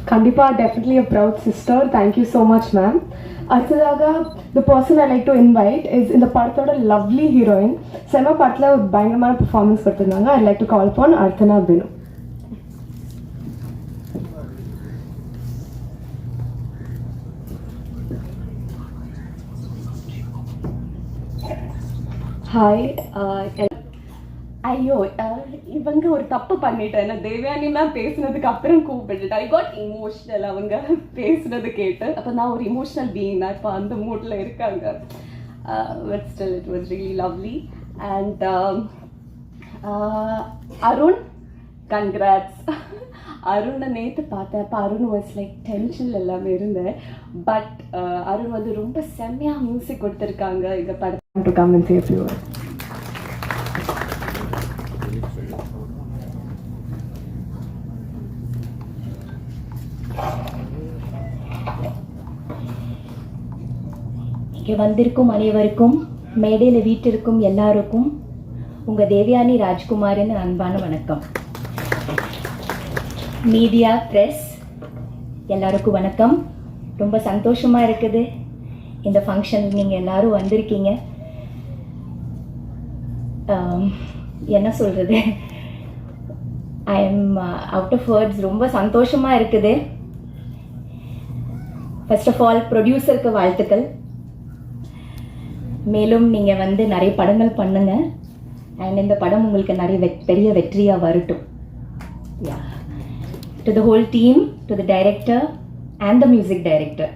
Kandipa, definitely a proud sister. Thank you so much, ma'am. Arthadaga, the person I like to invite is in the Parthoda lovely heroine. Sema Patla with Bangamana performance for Tinanga. I'd like to call upon Arthana Binu. Hi, ஐயோ இவங்க ஒரு தப்பு பண்ணிட்டேன். Devayani ma'am பேசுனதுக்கு அப்புறம் கூப்பிட்டுட்டு I got emotional. அவங்க பேசுனது கேட்டு அப்போ நான் ஒரு இமோஷனல் பீயிங் தான். இப்போ அந்த மூடில் இருக்காங்க. But still it was really lovely. And Arun, congrats. அருணை நேற்று பார்த்தேன். அப்போ அருண் வாஸ் லைக் டென்ஷனில் எல்லாமே இருந்தேன். பட் அருண் வந்து ரொம்ப செம்மையாக மியூசிக் கொடுத்துருக்காங்க. இந்த படத்தை to come and say a few words. இங்கே வந்திருக்கும் அனைவருக்கும், மேடையில் வீட்டிற்கும் எல்லாருக்கும் உங்கள் தேவயானி ராஜ்குமாரின் அன்பான வணக்கம். மீடியா, ப்ரெஸ் எல்லாருக்கும் வணக்கம். ரொம்ப சந்தோஷமாக இருக்குது இந்த ஃபங்க்ஷன் நீங்கள் எல்லோரும் வந்திருக்கீங்க. என்ன சொல்கிறது, I am out of words. ரொம்ப சந்தோஷமாக இருக்குது. ஃபர்ஸ்ட் ஆஃப் ஆல் ப்ரொடியூசருக்கு வாழ்த்துக்கள். மேலும் நீங்கள் வந்து நிறைய படங்கள் பண்ணுங்க. அண்ட் இந்த படம் உங்களுக்கு நிறைய பெரிய வெற்றியாக வரட்டும். Yeah, to the whole team, to the director and the music director.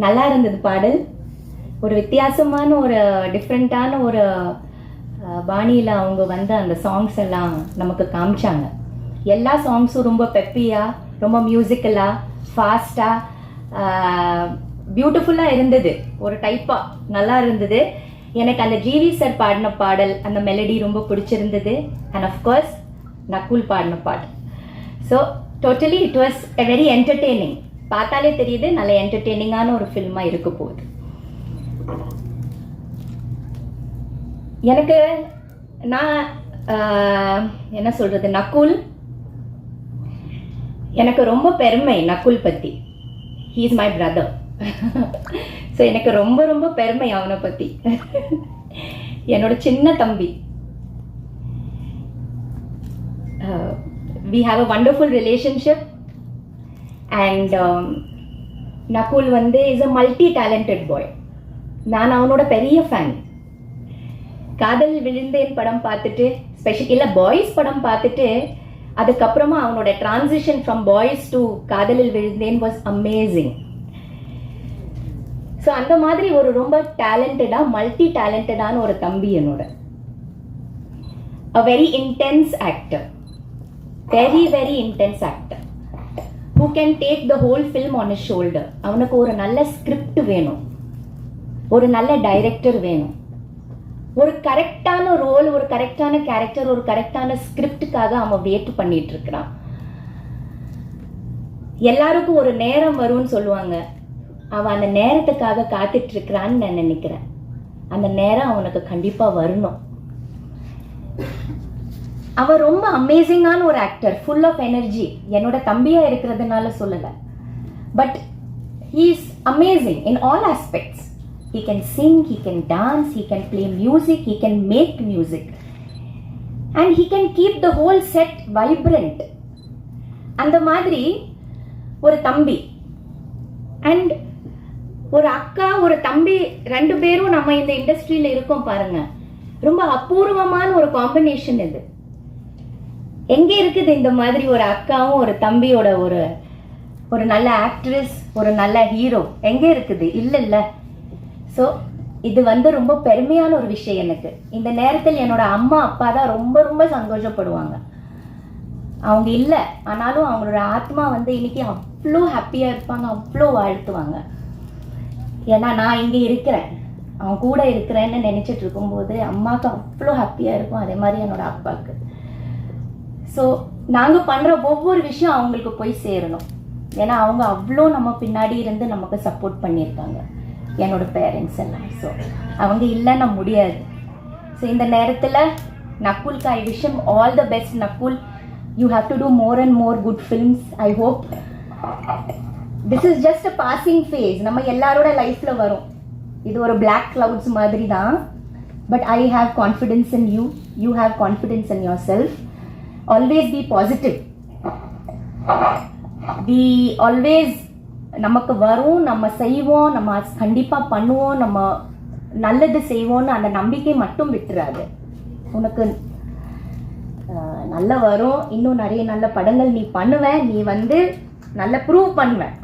நல்லா இருந்தது பாடல். ஒரு வித்தியாசமான ஒரு டிஃப்ரெண்ட்டான ஒரு பாணியில் அவங்க வந்து அந்த சாங்ஸ் எல்லாம் நமக்கு காமிச்சாங்க. எல்லா சாங்ஸும் ரொம்ப பெப்பியாக, ரொம்ப மியூசிக்கலாக, ஃபாஸ்ட்டாக, பியூட்டிஃபுல்லாக இருந்தது. ஒரு டைப்பாக நல்லா இருந்தது. எனக்கு அந்த ஜிவி சார் பாடின பாடல், அந்த மெலடி ரொம்ப பிடிச்சிருந்தது. அண்ட் அஃப்கோர்ஸ் நக்குல் பாடின பாடல். So totally it was a very entertaining. பார்த்தாலே தெரியுது நல்ல என்டர்டெய்னிங்கான ஒரு ஃபில்மாக இருக்க போகுது. எனக்கு நான் என்ன சொல்கிறது, நக்குல் எனக்கு ரொம்ப பெருமை. நக்குல் பற்றி, he is my brother. So எனக்கு ரொம்ப ரொம்ப பெருமை அவனை பற்றி. என்னோட சின்ன தம்பி. we have a wonderful relationship and Nakul வந்து இஸ் a multi-talented boy. நான் அவனோட பெரிய ஃபேன். காதல் விழுந்தேன் படம் பார்த்துட்டு, இல்லை பாய்ஸ் படம் பார்த்துட்டு, அதுக்கப்புறமா அவனோட டிரான்சிஷன் ஃப்ரம் பாய்ஸ் டு காதலில் விழுந்தேன் வாஸ் அமேசிங். ஸோ அந்த மாதிரி ஒரு ரொம்ப டேலண்டடாக, மல்டி டேலண்டடான ஒரு தம்பி என்னோட. A very intense actor, very very intense actor who can take the whole film on his shoulder. அவனுக்கு ஒரு நல்ல ஸ்கிரிப்ட் வேணும், ஒரு நல்ல டைரக்டர் வேணும், ஒரு கரெக்டான ரோல், ஒரு கரெக்டான கேரக்டர், ஒரு கரெக்டான ஸ்கிரிப்டுக்காக அவன் வெயிட் பண்ணிட்டு இருக்கிறான். எல்லாருக்கும் ஒரு நேரம் வரும்னு சொல்லுவாங்க. அவன் அந்த நேரத்துக்காக காத்துட்டு இருக்கிறான்னு நான் நினைக்கிறேன். அந்த நேரம் அவனுக்கு கண்டிப்பாக வரணும். அவன் ரொம்ப அமேசிங்கான ஒரு ஆக்டர், ஃபுல் ஆஃப் எனர்ஜி. என்னோட தம்பியாக இருக்கிறதுனால சொல்லலை, but he is amazing in all aspects. He can sing, he can dance, he can play music, he can make music. And he can keep the whole set vibrant. அந்த மாதிரி ஒரு தம்பி and ஒரு அக்கா, ஒரு தம்பி, ரெண்டு பேரும் நம்ம இந்த இண்டஸ்ட்ரியில் இருக்கோம் பாருங்க. ரொம்ப அபூர்வமான ஒரு காம்பினேஷன் இது. எங்கே இருக்குது இந்த மாதிரி ஒரு அக்காவும் ஒரு தம்பியோட ஒரு நல்ல ஆக்ட்ரஸ், ஒரு நல்ல ஹீரோ எங்கே இருக்குது? இல்லை. ஸோ இது வந்து ரொம்ப பெருமையான ஒரு விஷயம் எனக்கு. இந்த நேரத்தில் என்னோட அம்மா அப்பா தான் ரொம்ப ரொம்ப சந்தோஷப்படுவாங்க. அவங்க இல்லை, ஆனாலும் அவங்களோட ஆத்மா வந்து இன்னைக்கு அவ்வளோ ஹாப்பியாக இருப்பாங்க, அவ்வளோ வாழ்த்துவாங்க. ஏன்னா நான் இங்கே இருக்கிறேன், அவன் கூட இருக்கிறேன்னு நினச்சிட்டு இருக்கும்போது அம்மாவுக்கு அவ்வளோ ஹாப்பியாக இருக்கும். அதே மாதிரி என்னோட அப்பாவுக்கு. ஸோ நாங்கள் பண்ணுற ஒவ்வொரு விஷயம் அவங்களுக்கு போய் சேரணும். ஏன்னா அவங்க அவ்வளோ நம்ம பின்னாடி இருந்து நமக்கு சப்போர்ட் பண்ணியிருக்காங்க, என்னோட பேரண்ட்ஸ் எல்லாம். ஸோ அவங்க இல்லைன்னா முடியாது. ஸோ இந்த நேரத்தில் நக்குல்க்கு I wish him all the best. Nakul, you have to do more and more good films. I hope this is just a passing phase. நம்ம எல்லாரோட லைஃப்ல வரும். இது ஒரு பிளாக் கிளவுட்ஸ் மாதிரி தான். But I have confidence in you, you have confidence in yourself. Always be positive. We always நமக்கு வரும், நம்ம செய்வோம், நம்ம கண்டிப்பாக பண்ணுவோம், நம்ம நல்லது செய்வோம்னு அந்த நம்பிக்கை மட்டும் விட்டுறாது. உனக்கு நல்ல வரும், இன்னும் நிறைய நல்ல படங்கள் நீ பண்ணுவேன், நீ வந்து நல்ல ப்ரூவ் பண்ணுவேன்.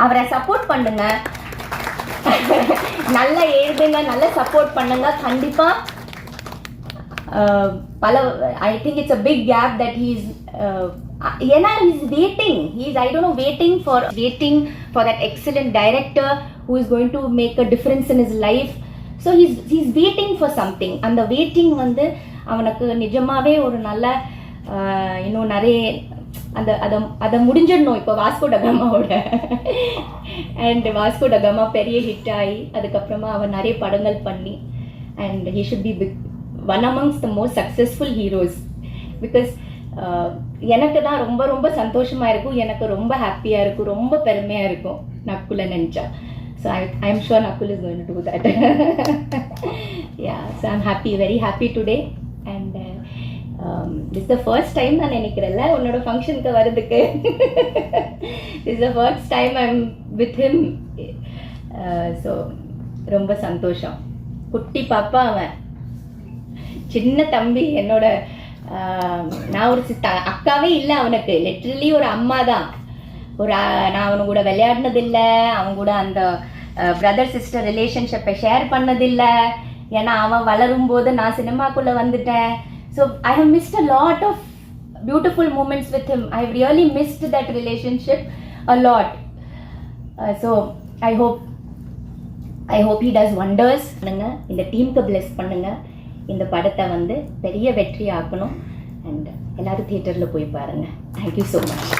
அவரை சப்போர்ட் பண்ணுங்க, நல்லா எழுதுங்க, நல்ல சப்போர்ட் பண்ணுங்க. கண்டிப்பாக பல I think it's a big gap that he's ஏன்னா he's waiting, he's I don't know waiting for that excellent director who is going to make a difference in his life. So he's waiting for something. அந்த waiting வந்து அவனுக்கு நிஜமாவே ஒரு நல்ல இன்னும் நிறைய அந்த அதை முடிஞ்சிடணும். இப்போ வாஸ்கோ டகாமாவோட அண்ட் வாஸ்கோ டகாமா பெரிய ஹிட் ஆகி அதுக்கப்புறமா அவன் நிறைய படங்கள் பண்ணி and he should be one amongst the most successful heroes. Because எனக்கு தான் ரொம்ப ரொம்ப சந்தோஷமா இருக்கும், எனக்கு ரொம்ப ஹாப்பியாக இருக்கும், ரொம்ப பெருமையாக இருக்கும் நக்குல நினச்சா. So I'm sure Nakul is going to do that. Yeah, so I'm happy, very happy today. And this the first time நான் நினைக்கிறேன்ல உன்னோட ஃபங்க்ஷனுக்கு வர்றதுக்கு. This the first time I am with him. So ரொம்ப சந்தோஷம். குட்டி பாப்பா அவன், சின்ன தம்பி, என்னோட நான் ஒரு அக்காவே இல்லை அவனுக்கு, லிட்ரலி ஒரு அம்மா தான். நான் அவனு கூட விளையாடினதில்லை, அவன் கூட அந்த பிரதர் சிஸ்டர் ரிலேஷன்ஷிப்பை ஷேர் பண்ணதில்லை. ஏன்னா அவன் வளரும் போது நான் சினிமாக்குள்ளே வந்துட்டேன். So I have missed a lot of beautiful moments with him. I have really missed that relationship a lot. So I hope he does wonders. பண்ணுங்க, இந்த டீமுக்கு பிளெஸ் பண்ணுங்க, இந்த படத்தை வந்து பெரிய வெற்றி ஆக்கணும். அண்ட் எல்லாரும் தியேட்டரில் போய் பாருங்கள். Thank you so much.